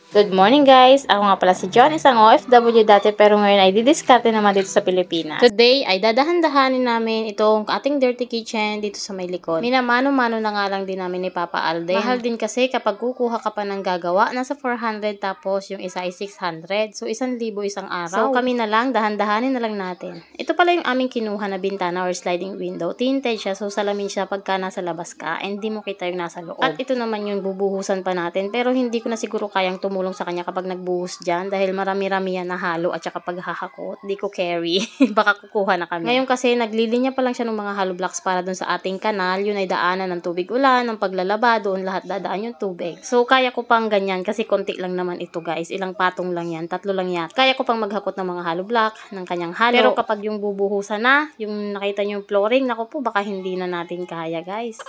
Good morning guys! Ako nga pala si John, isang OFW dati pero ngayon ay didiskarte naman dito sa Pilipinas. Today ay dadahan-dahanin namin itong ating dirty kitchen dito sa may likod. Minamano-mano na nga lang din namin ni Papa Alden. Mahal din kasi kapag kukuha ka pa ng gagawa, nasa 400 tapos yung isa ay 600. So 1,000 isang araw. So kami na lang, dahan-dahanin na lang natin. Ito pala yung aming kinuha na bintana or sliding window. Tinted siya, so salamin siya pagka nasa labas ka and di mo kita yung nasa loob. At ito naman yung bubuhusan pa natin pero hindi ko na siguro kayang tumulong sa kanya kapag nagbuhos dyan dahil marami-rami yan na halo at saka paghahakot, di ko carry. Baka kukuha na kami. Ngayon kasi naglilinya pa lang siya ng mga hollow blocks para dun sa ating kanal. Yun ay daanan ng tubig ulan, ng paglalaba, doon lahat dadaan yung tubig. So kaya ko pang ganyan kasi konti lang naman ito guys. Ilang patong lang yan, 3 lang yan. Kaya ko pang maghakot ng mga hollow block ng kanyang halo. Pero kapag yung bubuhusan na, yung nakita nyo yung flooring, naku po baka hindi na natin kaya guys.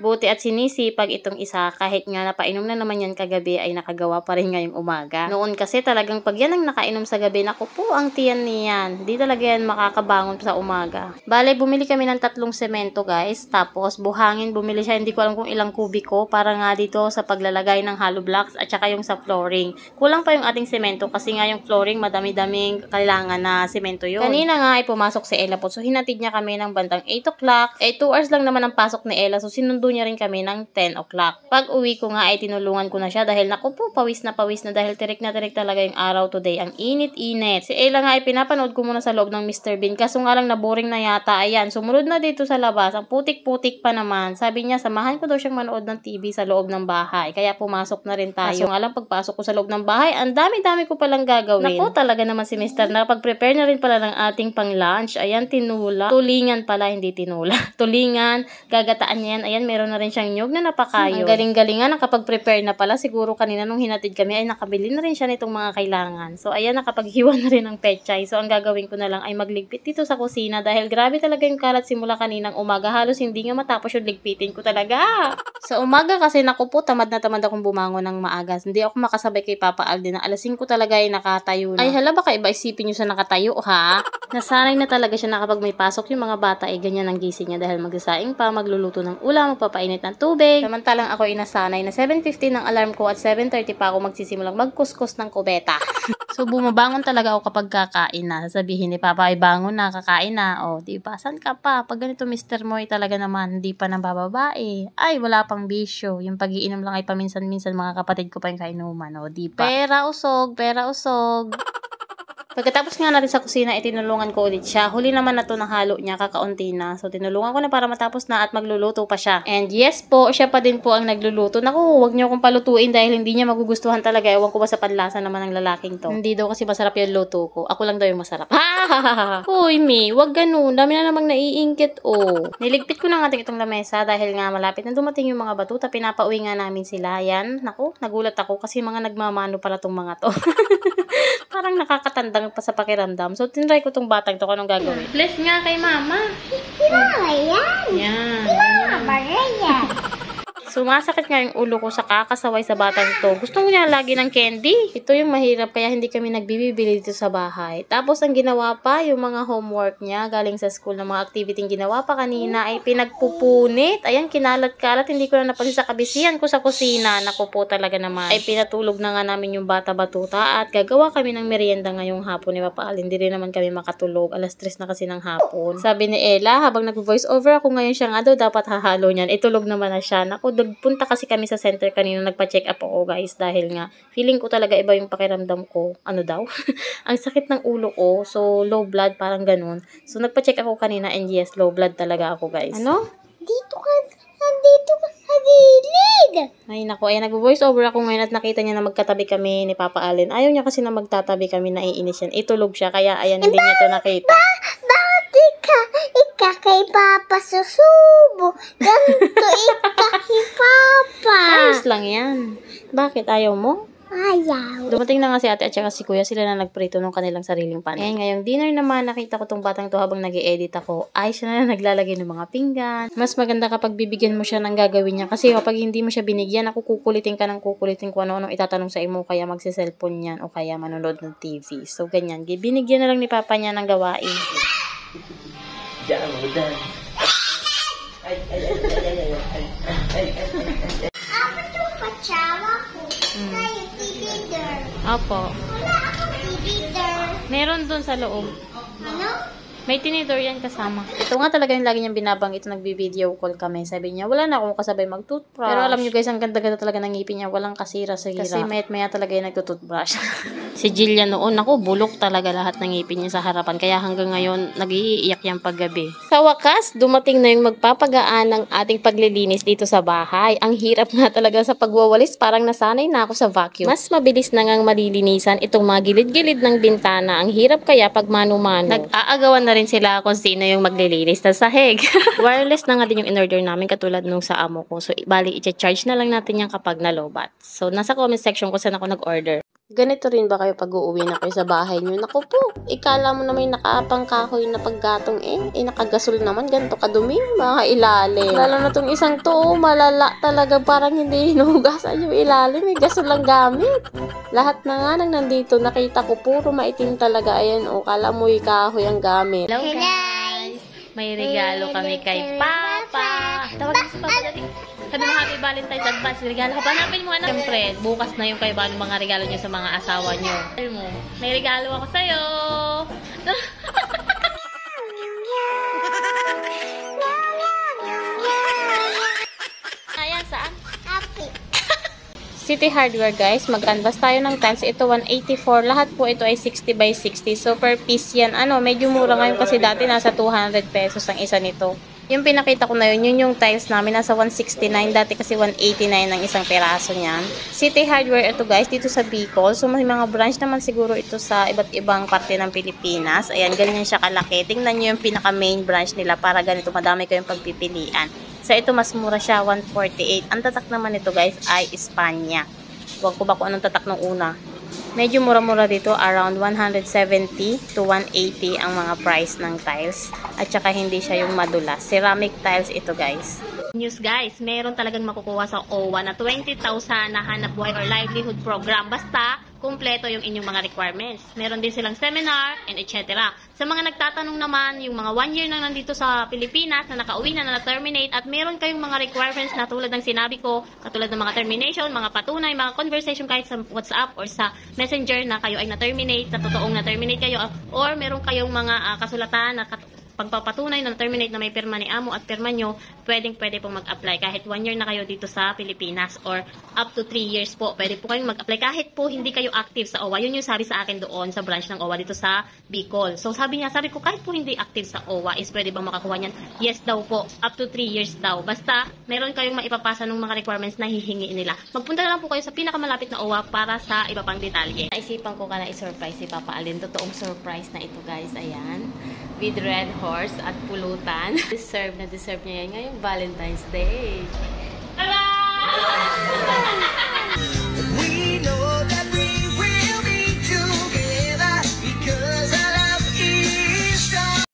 Buti at sinisipag itong isa kahit nga napainom na naman yan kagabi ay nakagawa pa rin ngayong umaga. Noon kasi talagang pag yan ang nakainom sa gabi, naku po ang tiyan niyan. Di talaga yan makakabangon sa umaga. Bale, bumili kami ng 3 semento guys. Tapos buhangin bumili siya, hindi ko alam kung ilang kubiko para nga dito sa paglalagay ng hollow blocks at saka yung sa flooring. Kulang pa yung ating semento kasi nga yung flooring madami-daming kailangan na semento yun. Kanina nga ay pumasok si Ella po. So hinatid niya kami ng bandang 8 o'clock. 2 hours lang naman ang pasok ni Ella. So sinundo niya rin kami ng 10 o'clock. Pag uwi ko nga ay tinulungan ko na siya dahil naku po, pawis na dahil tirik na tirik talaga yung araw today. Ang init-init. Si Ella nga ay pinapanood ko muna sa loob ng Mr. Bean kaso nga lang naboring na yata. Ayan, sumunod na dito sa labas. Ang putik-putik pa naman. Sabi niya, samahan ko daw siyang manood ng TV sa loob ng bahay. Kaya pumasok na rin tayo. Kaso nga lang pagpasok ko sa loob ng bahay, ang dami-dami ko palang gagawin. Naku, talaga naman si Mr. Nakapag-prepare na rin pala ng ating pang-lunch. Ayan, tinula. Tulingan pala, hindi tinula. Tulingan, gagataan niya yan. Ayan, meron na rin siyang nyug na napakayo. Ang galing-galingan, nakapag-prepare na pala. Siguro kanina nung hinatid kami ay nakabili na rin siya nitong mga kailangan. So, ayan, nakapaghiwa na rin ng pechay. So, ang gagawin ko na lang ay magligpit dito sa kusina dahil grabe talaga yung kalat simula kaninang umaga. Halos hindi nga matapos yung ligpitin ko talaga. Sa umaga kasi, naku po, tamad na tamad akong bumangon ng maaga. Hindi ako makasabay kay Papa Alden na alas 5 talaga ay nakatayo na. Ay, hala, baka iba isipin nyo sa nakatayo, ha? Nasanay na talaga siya na kapag may pasok yung mga bata ay ganyan ang gising niya dahil magsasaing pa, magluluto ng ulam, magpapainit ng tubig. Samantalang ako inasanay na 7:50 ng alarm ko at 7:30 pa ako magsisimulang magkuskus ng kubeta. So bumabangon talaga ako kapag kakain na. Sasabihin ni Papa ay bangon na, kakain na. O, diba? Saan ka pa? Pag ganito Mr. Moy talaga naman, hindi pa nabababae. Ay, wala pang bisyo. Yung pag-iinom lang ay paminsan-minsan mga kapatid ko pa yung kainuman. O, diba? Pera usog, pera usog. Pagkatapos nga natin sa kusina, tinulungan ko ulit siya. Huli naman na to ng halo niya, kakaunti na. So, tinulungan ko na para matapos na at magluluto pa siya. And yes po, siya pa din po ang nagluluto. Naku, huwag niyo akong palutuin dahil hindi niya magugustuhan talaga. Ewan ko ba sa panlasa naman ng lalaking to. Hindi daw kasi masarap yung luto ko. Ako lang daw yung masarap. Hoy, Mi, wag ganun. Dami na namang naiingkit, oh. Niligpit ko na nga itong lamesa dahil nga malapit na dumating yung mga batuta. Pinapauwi nga namin sila. Yan, naku, nagulat ako kasi mga nagmamano pala tong mga to. Parang nakakatandang pa sa pakiramdam. So, tinry ko tong batang to kung anong gagawin. Bless nga kay mama. Yan. Yan. Yan. Sumasakit nga yung ulo ko sa kakasaway sa batang to. Gusto mo niya lagi ng candy. Ito yung mahirap kaya hindi kami nagbibili dito sa bahay. Tapos ang ginawa pa, yung mga homework niya galing sa school ng mga activity ginawa pa kanina ay pinagpupunit. Ayan, kinalat-kalat. Hindi ko na napansin sa kabisihan ko sa kusina. Naku po talaga naman. Ay pinatulog na nga namin yung bata-batuta at gagawa kami ng merienda ngayong hapon ni Papa Alden. Hindi rin naman kami makatulog. Alas 3 na kasi ng hapon. Sabi ni Ella, habang nag-voice over ako ngayon siya nga daw dapat hahalo niyan. Itulog naman na siya. Naku, punta kasi kami sa center kanina, nagpa-check up ako guys dahil nga feeling ko talaga iba yung pakiramdam ko. Ano daw? Ang sakit ng ulo ko. So low blood, parang ganun. So nagpa-check ako kanina and yes, low blood talaga ako guys. Ano? Dito ka sa gilid. Ay naku, ayan nag-voice over ako ngayon at nakita niya na magkatabi kami ni Papa Alden. Ayaw niya kasi na magtatabi kami, naiinis yan. Itulog siya, kaya ayan hindi niya to nakita. Bakit kay Papa susubo? Ganito kay Papa. Ayos lang yan. Bakit ayaw mo? Ayaw. Dumating na nga si ate at saka si kuya, sila na nagprito ng kanilang sariling pan. Eh, ngayong dinner naman, nakita ko tong batang to habang nag-i-edit ako. Ay, siya na naglalagay ng mga pinggan. Mas maganda kapag bibigyan mo siya ng gagawin niya. Kasi kapag hindi mo siya binigyan, ako kukulitin ka ng kukulitin kung ano-ano itatanong sa imo. Kaya magsiselfone yan o kaya manonood ng TV. So, ganyan. Binigyan na lang ni Papa niya ng gawain. Diyan mo dyan. Apa tuh pacawa ko? Kayak Opo. Wala akong editor. Meron dun sa loob. Ano? May tinidor yan kasama. Ito nga talaga yung lagi niyang binabanggit nung nagbi-video call kami. Sabi niya, wala na akong kasabay mag-toothbrush. Pero alam niyo guys, ang ganda-ganda talaga ng ngipin niya. Walang kasira sa gira. Kasi mayat-maya talaga yung nagtutoothbrush. Si Jillian noon, ako, bulok talaga lahat ng ngipin niya sa harapan. Kaya hanggang ngayon, nag-iiyak yan paggabi. Sa wakas, dumating na yung magpapagaan ng ating paglilinis dito sa bahay. Ang hirap nga talaga sa pagwawalis. Parang nasanay na ako sa vacuum. Mas mabilis na ngang malilinisan itong mga gilid-gilid ng bintana. Ang hirap kaya pag mano-mano. Nag-aagawan na rin sila kung sino yung maglilinis ng sahig. Wireless na nga din yung in-order namin katulad nung sa amo ko. So, bali, i-charge na lang natin yan kapag nalobat. So, nasa comment section kung saan ako nag-order. Ganito rin ba kayo pag uuwi na kayo sa bahay nyo? Naku po, ikala mo na may nakaapang kahoy na paggatong nakagasol naman, ganito kadumi, mga ilalim. Lalo na tong isang to, malala talaga, parang hindi hinugasan yung ilalim, may gasol lang gamit. Lahat na nga nang nandito, nakita ko, puro maitim talaga, ayan, kala mo yung kahoy ang gamit. Hello guys! May regalo kami kay Papa! Tawag mo si Papa dati. Sabi mo, Happy Valentine's Advance. Regalo ka. Hanapin mo, anak. Siyempre, bukas na yung kayo ba mga regalo nyo sa mga asawa nyo. Sabi mo, may regalo ako sa'yo. Ayan, saan? Happy. City Hardware guys, mag-canvas tayo ng tiles. Ito 184, lahat po ito ay 60 by 60. So per piece yan, medyo mura ngayon kasi dati nasa 200 pesos ang isa nito. Yung pinakita ko na yun yung tiles namin, nasa 169, dati kasi 189 ang isang peraso niyan. City Hardware ito guys, dito sa Bicol. So may mga branch naman siguro ito sa iba't ibang parte ng Pilipinas. Ayan, ganyan siya kalaki. Tingnan nyo yung pinaka main branch nila para ganito, madami kayong pagpipilian. So, ito mas mura siya, 148. Ang tatak naman nito guys ay Espanya. Huwag ko ba kung anong tatak ng una. Medyo mura-mura dito, around 170 to 180 ang mga price ng tiles. At saka hindi siya yung madulas. Ceramic tiles ito guys. News guys, meron talagang makukuha sa OWA na 20,000 na hanap buhay or livelihood program. Basta, kumpleto yung inyong mga requirements. Meron din silang seminar and etc. Sa mga nagtatanong naman, yung mga 1 year na nandito sa Pilipinas na nakauwi na na-terminate at meron kayong mga requirements na tulad ng sinabi ko, katulad ng mga termination, mga patunay, mga conversation kahit sa WhatsApp or sa Messenger na kayo ay na-terminate, na totoong na-terminate kayo, or meron kayong mga kasulatan na pagpapatunay na terminate na may pirma ni amo at pirma nyo, pwede pong mag-apply kahit 1 year na kayo dito sa Pilipinas or up to 3 years po. Pwede po kayong mag-apply kahit po hindi kayo active sa OWA. Yun yung sabi sa akin doon sa branch ng OWA dito sa Bicol. So sabi ko kahit po hindi active sa OWA is pwede bang makakuha niyan? Yes daw po. Up to 3 years daw. Basta meron kayong maipapasa ng mga requirements na hihingi nila. Magpunta na lang po kayo sa pinakamalapit na OWA para sa iba pang detalye. Naisipan ko na i-surprise si Papa Alin. Totoong surprise na ito guys. Ayan. With red horse at pulutan. Deserve niya yan ngayong Valentine's Day. Hello! We know that we will be together because our love is strong.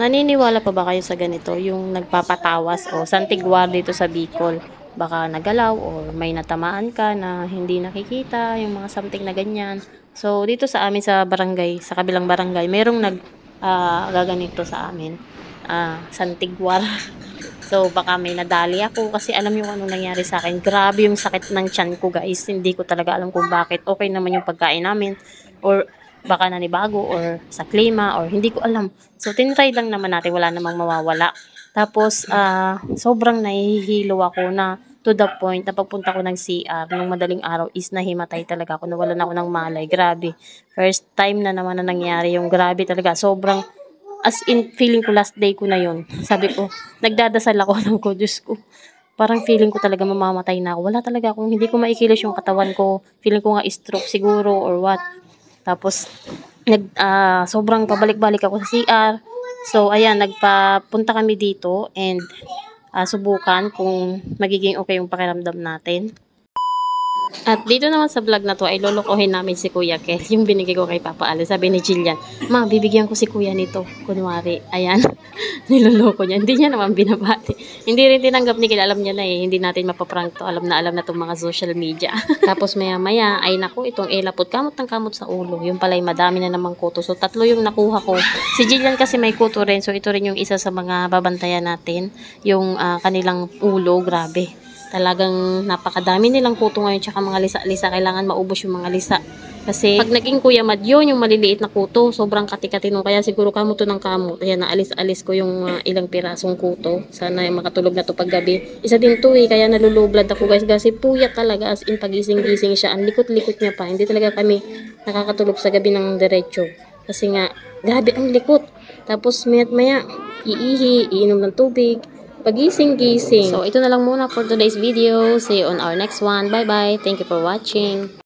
Naniniwala pa ba kayo sa ganito? Yung nagpapatawas o santigwar dito sa Bicol? Baka nagalaw or may natamaan ka na hindi nakikita, yung mga something na ganyan. So, dito sa amin sa barangay, sa kabilang barangay, merong gaganito sa amin. Santigwar. So, baka may nadali ako kasi alam yung ano nangyari sa akin. Grabe yung sakit ng tiyan ko guys. Hindi ko talaga alam kung bakit. Okay naman yung pagkain namin or baka nanibago or sa klima or hindi ko alam. So, tinry lang naman natin. Wala namang mawawala. Tapos, sobrang nahihilo ako na to the point na pagpunta ko ng CR nung madaling araw is nahimatay talaga ako. Nawalan ako ng malay. Grabe. First time na naman na nangyari yung grabe talaga. Sobrang, as in, feeling ko last day ko na yun. Sabi ko, nagdadasal ako ng ko, Diyos ko. Parang feeling ko talaga mamamatay na ako. Wala talaga akong, hindi ko maikilos yung katawan ko. Feeling ko nga stroke siguro or what. Tapos, sobrang pabalik-balik ako sa CR. So, ayan, nagpapunta kami dito and subukan kung magiging okay yung pakiramdam natin. At dito naman sa vlog na to ay lolokohin namin si Kuya Kel. Yung binigay ko kay Papa Ale. Sabi ni Jillian, ma, bibigyan ko si Kuya nito. Kunwari, ayan. Niloloko niya. Hindi niya naman binabati. Hindi rin tinanggap ni Kel. Alam niya na eh. Hindi natin mapaprank to. Alam na itong mga social media. Tapos maya maya, ay naku, itong elapot. Kamot ng kamot sa ulo. Yung pala'y madami na namang kuto. So, 3 yung nakuha ko. Si Jillian kasi may kuto rin. So, ito rin yung isa sa mga babantayan natin. Yung kanilang ulo. Grabe. Talagang napakadami nilang kuto ngayon, tsaka mga lisa-lisa. Kailangan maubos yung mga lisa. Kasi pag naging Kuya Mad yun, yung maliliit na kuto, sobrang kati-kati nung, kaya siguro kamot to ng kamot. Kaya naalis-alis ko yung ilang pirasong kuto. Sana makatulog na to paggabi. Isa din to eh, kaya nalulublad ako guys. Kasi puyat talaga, as in pagising-gising siya. Ang likot-likot niya pa. Hindi talaga kami nakakatulog sa gabi ng diretso. Kasi nga, grabe ang likot. Tapos mayat-maya, iihi, iinom ng tubig. Pagising-gising. So, ito na lang muna for today's video. See you on our next one. Bye-bye. Thank you for watching.